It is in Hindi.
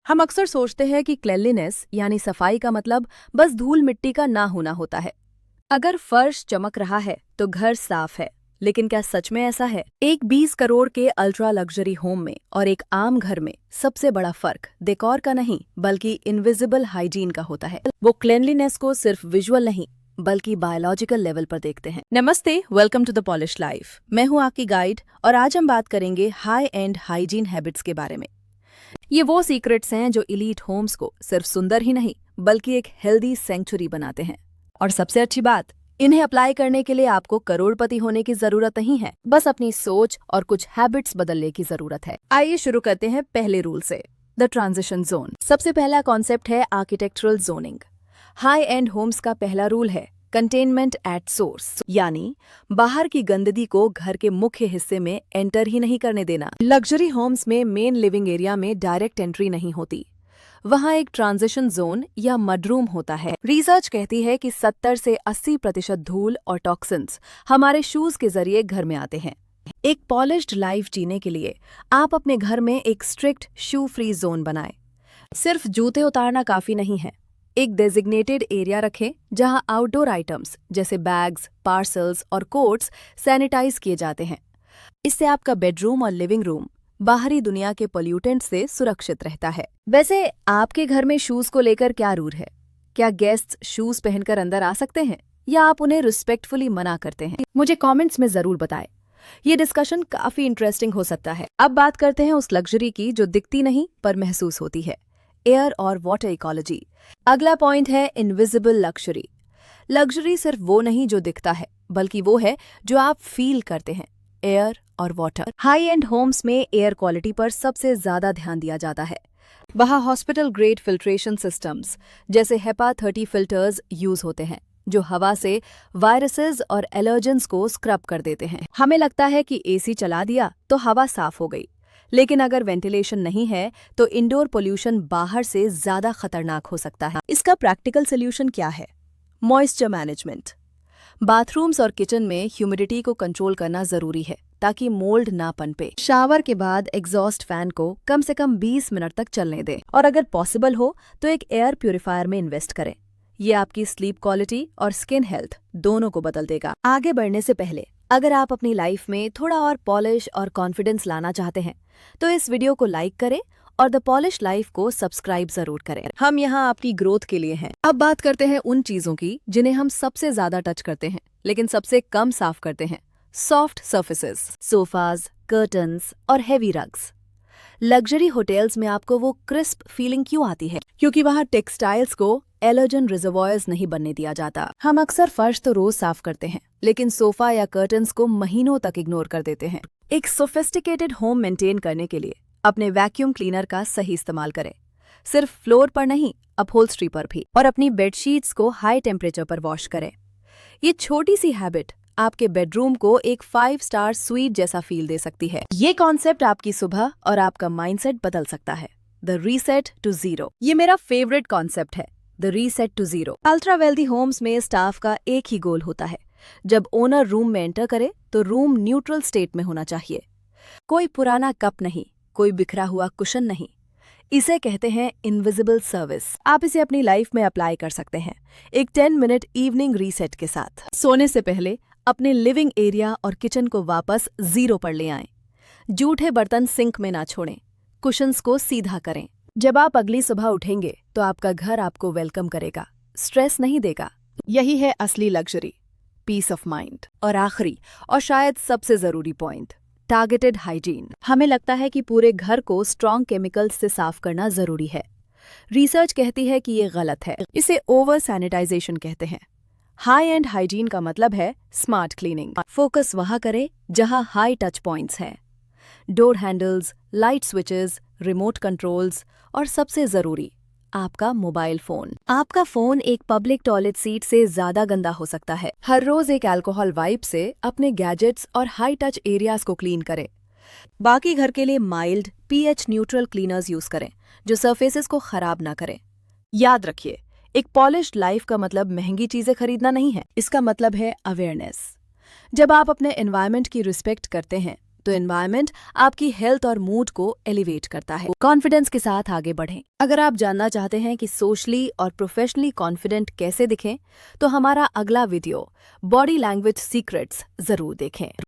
हम अक्सर सोचते हैं कि क्लेanलीनेस यानी सफाई का मतलब बस धूल मिट्टी का ना होना होता है। अगर फर्श चमक रहा है तो घर साफ है, लेकिन क्या सच में ऐसा है? एक 20 करोड़ के अल्ट्रा लग्जरी होम में और एक आम घर में सबसे बड़ा फर्क डेकोर का नहीं बल्कि इनविजिबल हाइजीन का होता है। वो क्लेanलीनेस को सिर्फ विजुअल नहीं बल्कि बायोलॉजिकल लेवल पर देखते हैं। नमस्ते, welcome to the polish life. मैं हूं आपकी गाइड और आज हम बात करेंगे हाई एंड हाइजीन हैबिट्स के बारे में। ये वो सीक्रेट्स हैं जो इलीट होम्स को सिर्फ सुंदर ही नहीं बल्कि एक हेल्दी सेंचुरी बनाते हैं। और सबसे अच्छी बात, इन्हें अप्लाई करने के लिए आपको करोड़पति होने की जरूरत नहीं है, बस अपनी सोच और कुछ हैबिट्स बदलने की जरूरत है। आइए शुरू करते हैं पहले रूल से, द ट्रांजिशन जोन। सबसे पहला कॉन्सेप्ट है architectural zoning. High end homes का पहला रूल है कंटेनमेंट एट सोर्स, यानी बाहर की गंदगी को घर के मुख्य हिस्से में एंटर ही नहीं करने देना। लग्जरी होम्स में मेन लिविंग एरिया में डायरेक्ट एंट्री नहीं होती, वहां एक ट्रांजिशन जोन या मडरूम होता है। रिसर्च कहती है कि 70 से 80% धूल और टॉक्सिन्स हमारे शूज के जरिए घर में आते हैं। एक पॉलिश्ड लाइफ जीने के लिए आप अपने घर में एक स्ट्रिक्ट शू फ्री जोन बनाएं। सिर्फ जूते उतारना काफी नहीं है, एक डेजिग्नेटेड एरिया रखें जहां आउटडोर आइटम्स जैसे बैग्स, पार्सल्स और कोट्स सैनिटाइज किए जाते हैं। इससे आपका बेडरूम और लिविंग रूम बाहरी दुनिया के पोल्यूटेंट से सुरक्षित रहता है। वैसे आपके घर में शूज को लेकर क्या रूल है? क्या गेस्ट्स शूज पहनकर अंदर आ सकते हैं या आप उन्हें रिस्पेक्टफुली मना करते हैं? मुझे कमेंट्स में जरूर बताएं। ये डिस्कशन काफी इंटरेस्टिंग हो सकता है। अब बात करते हैं उस लग्जरी की जो दिखती नहीं पर महसूस होती है, एयर और वाटर इकोलॉजी। अगला पॉइंट है इनविजिबल लग्जरी। लग्जरी सिर्फ वो नहीं जो दिखता है, बल्कि वो है जो आप फील करते हैं, एयर और वाटर। हाई एंड होम्स में एयर क्वालिटी पर सबसे ज्यादा ध्यान दिया जाता है। वहाँ हॉस्पिटल ग्रेड फिल्ट्रेशन सिस्टम्स जैसे हेपा 30 फिल्टर्स यूज होते हैं, जो हवा से वायरसेस और एलर्जेंस को स्क्रब कर देते हैं। हमें लगता है कि एसी चला दिया तो हवा साफ हो गई, लेकिन अगर वेंटिलेशन नहीं है तो इंडोर पोल्यूशन बाहर से ज्यादा खतरनाक हो सकता है। इसका प्रैक्टिकल सोल्यूशन क्या है? Moisture management. बाथरूम्स और किचन में ह्यूमिडिटी को कंट्रोल करना जरूरी है ताकि मोल्ड ना पनपे। शावर के बाद एग्जॉस्ट फैन को कम से कम 20 मिनट तक चलने दें और अगर पॉसिबल हो तो एक एयर प्यूरिफायर में इन्वेस्ट करें। ये आपकी स्लीप क्वालिटी और स्किन हेल्थ दोनों को बदल देगा। आगे बढ़ने से पहले अगर आप अपनी लाइफ में थोड़ा और पॉलिश और कॉन्फिडेंस लाना चाहते हैं तो इस वीडियो को लाइक करें और द पॉलिश लाइफ को सब्सक्राइब जरूर करें। हम यहाँ आपकी ग्रोथ के लिए हैं। अब बात करते हैं उन चीजों की जिन्हें हम सबसे ज्यादा टच करते हैं लेकिन सबसे कम साफ करते हैं। सॉफ्ट सर्फेसेस, सोफाज, कर्टन्स और हेवी रग्स। लग्जरी होटल्स में आपको वो क्रिस्प फीलिंग क्यों आती है? क्योंकि वहाँ टेक्सटाइल्स को एलर्जन रिजर्वॉयर्स नहीं बनने दिया जाता। हम अक्सर फर्श तो रोज साफ करते हैं लेकिन सोफा या कर्टन्स को महीनों तक इग्नोर कर देते हैं। एक सोफिस्टिकेटेड होम मेंटेन करने के लिए अपने वैक्यूम क्लीनर का सही इस्तेमाल करें, सिर्फ फ्लोर पर नहीं अपहोल्स्ट्री पर भी। और अपनी बेडशीट्स को हाई टेम्परेचर पर वॉश करें। ये छोटी सी हैबिट आपके बेडरूम को एक 5 स्टार स्वीट जैसा फील दे सकती है। ये कॉन्सेप्ट आपकी सुबह और आपका माइंडसेट बदल सकता है। द रीसेट टू जीरो, ये मेरा फेवरेट कॉन्सेप्ट है। The reset to zero. Ultra wealthy homes में स्टाफ का एक ही गोल होता है, जब ओनर रूम में एंटर करे तो रूम न्यूट्रल स्टेट में होना चाहिए। कोई पुराना कप नहीं, कोई बिखरा हुआ कुशन नहीं। इसे कहते हैं इनविजिबल सर्विस। आप इसे अपनी लाइफ में अप्लाई कर सकते हैं एक 10 मिनट इवनिंग रीसेट के साथ। सोने से पहले अपने लिविंग एरिया और किचन को वापस 0 पर ले आएं। जूठे बर्तन सिंक में ना छोड़ें, कुशन्स को सीधा करें। जब आप अगली सुबह उठेंगे तो आपका घर आपको वेलकम करेगा, स्ट्रेस नहीं देगा। यही है असली लग्जरी, पीस ऑफ माइंड। और आखिरी और शायद सबसे जरूरी पॉइंट, टारगेटेड हाइजीन। हमें लगता है कि पूरे घर को स्ट्रॉन्ग केमिकल्स से साफ करना जरूरी है। रिसर्च कहती है कि ये गलत है। इसे ओवर सैनिटाइजेशन कहते हैं। हाई एंड हाइजीन का मतलब है स्मार्ट क्लीनिंग। फोकस वहां करें जहां हाई टच पॉइंट्स हैं। Door handles, light switches, remote controls और सबसे जरूरी आपका मोबाइल फोन। आपका फोन एक पब्लिक टॉयलेट सीट से ज्यादा गंदा हो सकता है। हर रोज एक अल्कोहल वाइप से अपने गैजेट्स और हाई टच एरियाज को क्लीन करें। बाकी घर के लिए mild pH neutral cleaners use करें जो सरफेसेस को खराब ना करें। याद रखिए, एक पॉलिश्ड लाइफ का मतलब महंगी चीजें खरीदना नहीं है, इसका मतलब है अवेयरनेस। जब आप अपने एनवायरनमेंट की रिस्पेक्ट करते हैं तो एनवायरनमेंट आपकी हेल्थ और मूड को एलिवेट करता है। कॉन्फिडेंस के साथ आगे बढ़ें। अगर आप जानना चाहते हैं कि सोशली और प्रोफेशनली कॉन्फिडेंट कैसे दिखें, तो हमारा अगला वीडियो बॉडी लैंग्वेज सीक्रेट्स जरूर देखें।